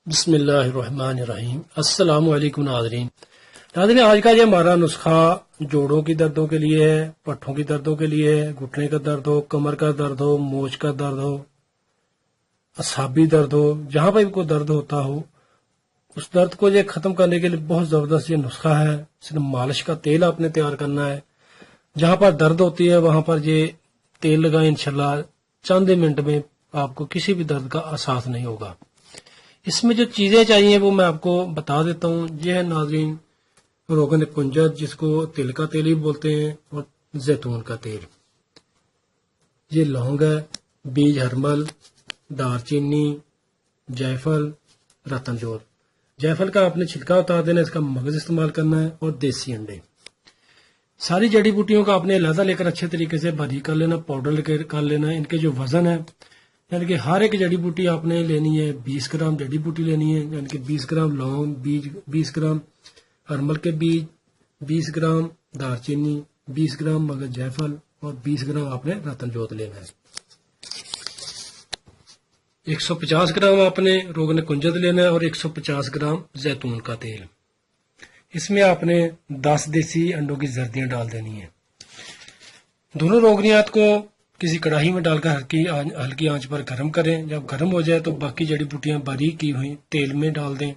بسم اللہ الرحمن الرحیم۔ السلام علیکم ناظرین۔ آج کا یہ ہمارا نسخہ جوڑوں کی دردوں کے لیے ہے، پٹھوں کی دردوں کے لیے ہے، گھٹنے کا درد ہو، کمر کا درد ہو، موچ کا درد ہو، اعصابی درد ہو، جہاں پہ کوئی درد ہوتا ہو اس درد کو یہ ختم کرنے کے لیے بہت زبردست یہ نسخہ ہے۔ صرف مالش کا تیل آپ نے تیار کرنا ہے، جہاں پر درد ہوتی ہے وہاں پر یہ تیل لگائیں، انشاءاللہ چند منٹ میں آپ کو کسی بھی درد کا احساس نہیں ہوگا۔ اس میں جو چیزیں چاہیے وہ میں آپ کو بتا دیتا ہوں۔ یہ ہے ناظرین روغن کنجد، جس کو تل کا تیل ہی بولتے ہیں، اور زیتون کا تیل، یہ لونگ ہے، بیج ہرمل، دار چینی، جائفل، رتن جوت۔ جائفل کا آپ نے چھلکا اتار دینا، اس کا مغز استعمال کرنا ہے، اور دیسی انڈے۔ ساری جڑی بوٹیوں کا آپ نے علیحدہ لے کر اچھے طریقے سے باریک کر لینا، پاؤڈر لے کر لینا ہے۔ ان کے جو وزن ہے، یعنی کہ ہر ایک جڑی بوٹی آپ نے لینی ہے 20 گرام جڑی بوٹی لینی ہے، یعنی کہ 20 گرام لونگ، بیج 20 گرام ہرمل کے بیج، 20 گرام دار چینی، 20 گرام مغز جائفل، اور 20 گرام آپ نے رتن جوت لینا ہے۔ 150 گرام آپ نے روغن کنجد لینا ہے، اور 150 گرام زیتون کا تیل۔ اس میں آپ نے 10 دیسی انڈوں کی زردیاں ڈال دینی ہیں۔ دونوں روغنیات کو کسی کڑاہی میں ڈال کر ہلکی آنچ پر گرم کریں۔ جب گرم ہو جائے تو باقی جڑی بوٹیاں باریک کی ہوئی تیل میں ڈال دیں۔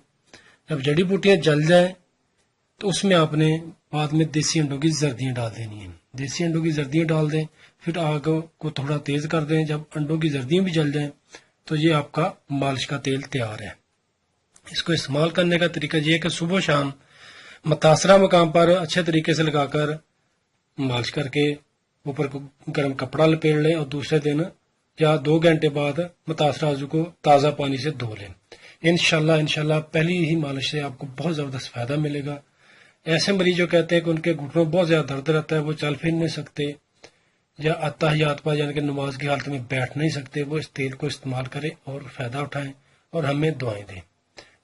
جب جڑی بوٹیاں جل جائیں تو اس میں آپ نے بعد میں دیسی انڈوں کی زردیاں ڈال دینی ہیں۔ دیسی انڈوں کی زردیاں ڈال دیں، پھر آگ کو تھوڑا تیز کر دیں۔ جب انڈوں کی زردیاں بھی جل جائیں تو یہ آپ کا مالش کا تیل تیار ہے۔ اس کو استعمال کرنے کا طریقہ یہ ہے کہ صبح و شام متاثرہ مقام پر اچھے طریقے سے لگا کر مالش کر کے اوپر کو گرم کپڑا لپیٹ لیں، اور دوسرے دن یا 2 گھنٹے بعد متاثرہ عضو کو تازہ پانی سے دھو لیں۔ انشاءاللہ پہلی ہی مالش سے آپ کو بہت زبردست فائدہ ملے گا۔ ایسے مریض جو کہتے ہیں کہ ان کے گھٹنوں بہت زیادہ درد رہتا ہے، وہ چل پھر نہیں سکتے، یا اتحیات پر یعنی کہ نماز کی حالت میں بیٹھ نہیں سکتے، وہ اس تیل کو استعمال کریں اور فائدہ اٹھائیں اور ہمیں دعائیں دیں۔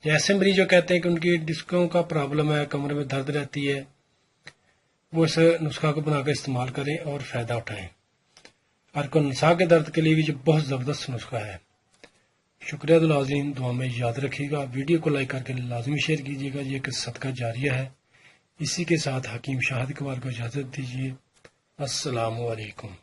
ایسے مریض جو کہتے ہیں کہ ان کی ڈسکوں کا پرابلم ہے، کمر میں درد رہتی ہے، وہ اس نسخہ کو بنا کر استعمال کریں اور فائدہ اٹھائیں۔ ارکن نساء کے درد کے لیے بھی جو بہت زبردست نسخہ ہے۔ شکریہ ناظرین، دعا میں یاد رکھیے گا، ویڈیو کو لائک کر کے لازمی شیئر کیجیے گا، یہ ایک صدقہ جاریہ ہے۔ اسی کے ساتھ حکیم شاہد اقبال کو اجازت دیجیے۔ السلام علیکم۔